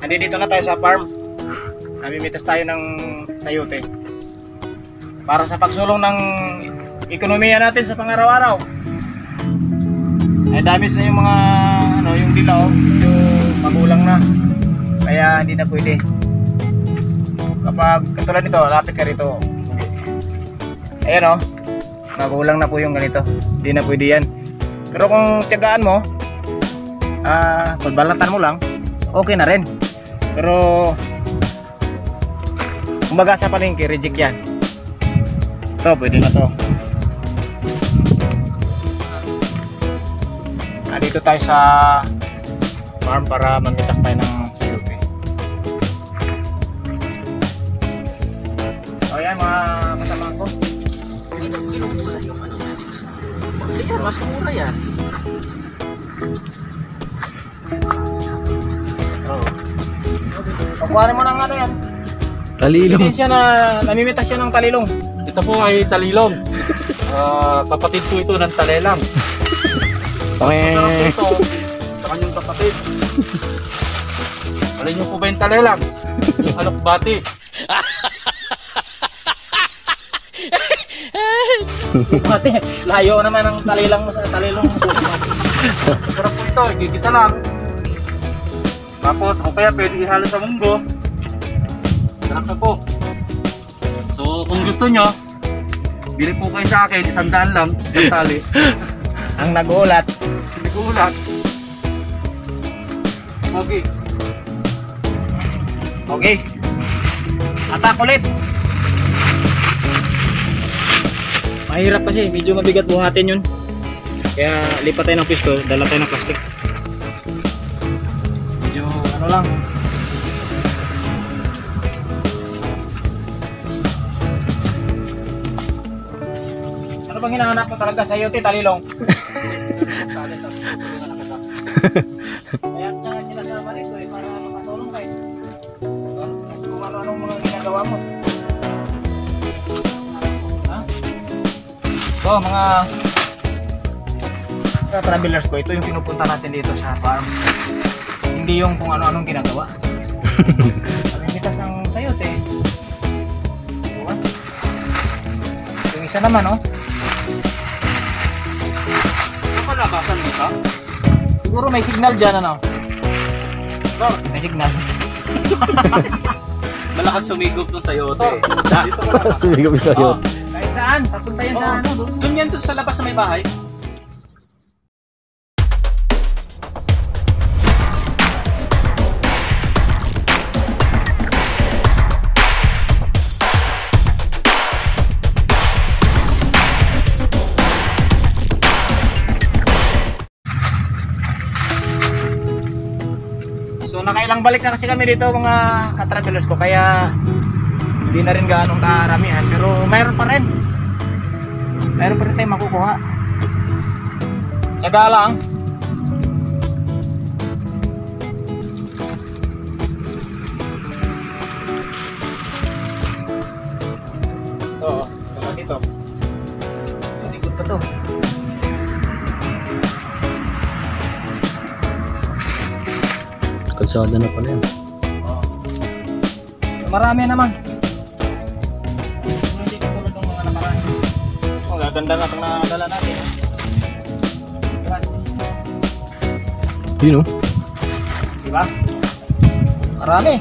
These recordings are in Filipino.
Nandito na tayo sa farm. Namimitas tayo ng sayote. Para sa pagsulong ng ekonomiya natin sa pang-araw-araw. Ay damis na yung mga yung dilaw, medyo magulang na. Kaya hindi na pwede. Kapag katulad nito, lapit ka rito. Ayan magulang na po yung ganito. Hindi na pwede yan. Pero kung tiyagaan mo, pagbalatan mo lang, okay na rin. Pero kumbaga sa palengke, reject yan. Ito, pwede na to. Dito tayo sa farm para magmitas tayo ng sayote. So yan mga kasama ko. Sige, mas mura yan. Pagkuhanin mo ng yan. Talilong. Siya na namimitas siya ng talilong. Ito po ay talilong. Kapatid po ito ng talelang. Okay. Ito, sa kanyang kapatid. Alin niyo po ba yung talelang? Yung alokbati. Mati, layo naman ang talilang mo sa talilong mo. Sarap po ito, igigisa lang. Tapos, o kaya pwede ihalo sa munggo. Sarap na po. So, kung gusto nyo, bili po kayo sa akin, 100 lang, isang tali. Ang nagulat. Nag-uulat. Okay. Okay. Atak ulit. Mahirap kasi, medyo mabigat buhatin yun. Kaya lipat tayo ng pisto, dala tayo ng plastic. Medyo lang. Ano bang hinahanap mo talaga? Sayote, talilong. Kaya tsaka sinasama rito para makatulong kayo. Kung ano-anong mga ginagawa mo. Ha? So mga travelers ko, ito yung pinupunta natin dito sa farm. Hindi yung kung ano-anong ginagawa. Namimitas ng sayote. Diba? Yung isa naman Palabasan mo ito? siguro may signal dyan Sir, may signal. Malakas sumigop nung sayote. Dito ko na. Sumigap yung sayote. Kahit saan, papunta yan sa Doon yan, doon sa labas na may bahay. So nakailang balik na kasi kami dito mga ka-travelers ko, kaya hindi na rin gaanong karamihan, pero mayroon pa rin tayong makukuha. Tsaga lang. Ito dito ikot pa to. Kalsada na pala yan. Marami naman. Hindi ka tulad ng mga namarami. Gaganda nga itong nadala natin. Yun Diba? Marami.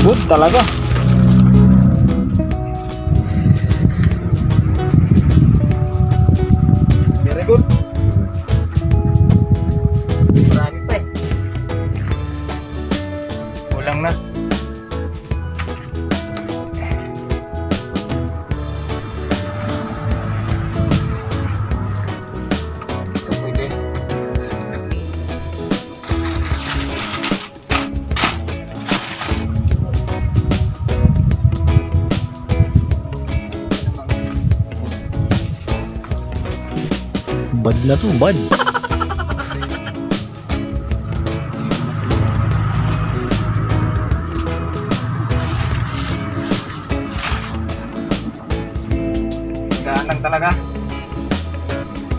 Good talaga. Very good. Marami pa eh. Kulang na. Ito pwede. Bad na to, bad. talaga.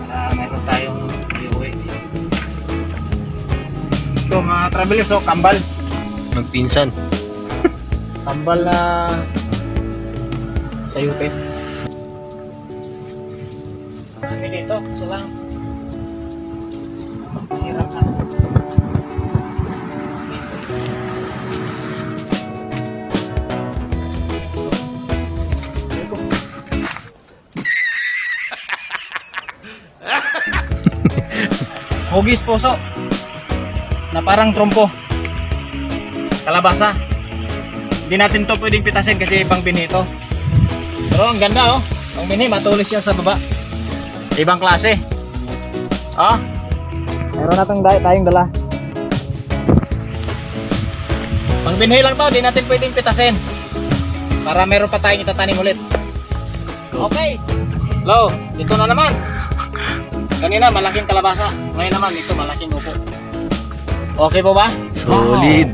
Para meron tayong iuwi. Ito mga travelers, so kambal. Magpinsan. Kambal na sayupe. Kami dito, so lang. Hirap na. Hugis puso na parang trompo, kalabasa. Hindi natin to pwedeng pitasin kasi pang binhi ito. Pero ang ganda, oh, pang binhi, matulis siya sa baba. Ibang klase. Oh, meron natong tayong dala. Pang binhi lang to, di natin pwedeng pitasin para meron pa tayong itatanim ulit. Okay, lo, dito na naman. Kanina malaking kalabasa, ngayon naman ito malaking upo. Okay po ba? Solid.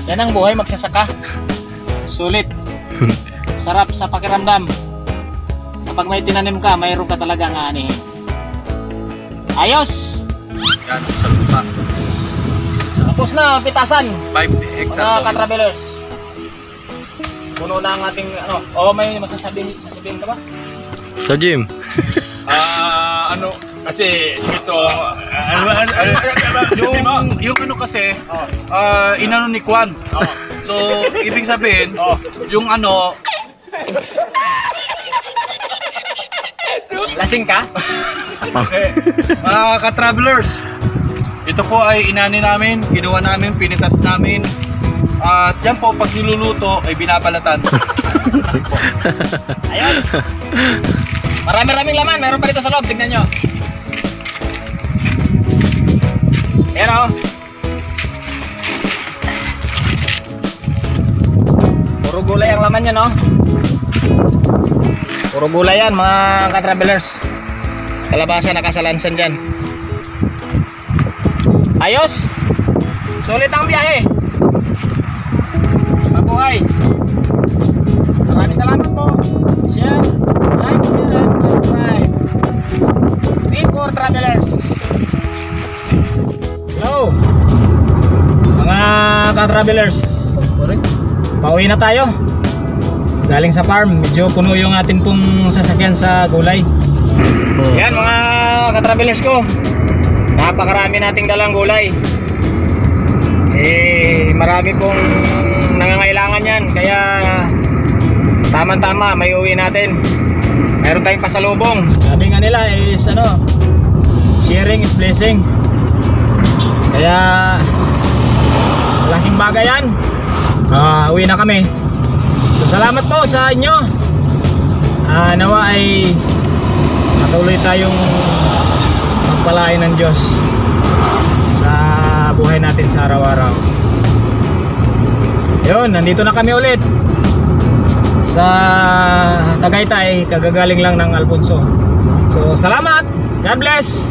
Yan ang buhay magsasaka. Sulit. Sarap sa pakiramdam. Kapag may tinanim ka, mayroon ka talaga ang aanihin. Ayos! Yan, sa lupa. Tapos na ang pitasan, 5 mga hectare to. ka-travelers. Puno na ang ating ano. O may sasabihin ka ba? Sa gym. Ano, kasi ito, yung ano kasi, Oh. inano ni Kwan. Oh. So, ibig sabihin, Oh. yung ano, Lasing ka? mga ka-travelers, ito po ay inani namin, ginawa namin, pinitas namin. At yan po, pag niluluto, ay binabalatan. Ayos! Marami-raming laman, meron pa dito sa loob, tignan nyo. Ayan o. Puro gulay ang laman yan, no? Puro gulay yan, mga ka-travelers. Kalabasa nakasalansan dyan. Ayos! Sulit ang biyahe. Mabuhay! Maraming salamat po. Share, like, share, and subscribe. D4 Travelers. Hello mga ka-travelers. Pauwi na tayo. Galing sa farm. Medyo puno yung atin pong sasakyan sa gulay. Yan mga ka-travelers ko. Napakarami nating dalang gulay. Marami pong nangangailangan yan. Kaya tama-tama, may uwi natin. Meron tayong pasalubong. Sabi nga nila is ano, sharing is blessing. Kaya malaking bagay yan. Uwi na kami. So salamat po sa inyo. Nawa ay patuloy tayong pagpalain ng Diyos sa buhay natin sa araw-araw. Yun, nandito na kami ulit sa Tagaytay, kagagaling lang ng Alfonso. So salamat, God bless.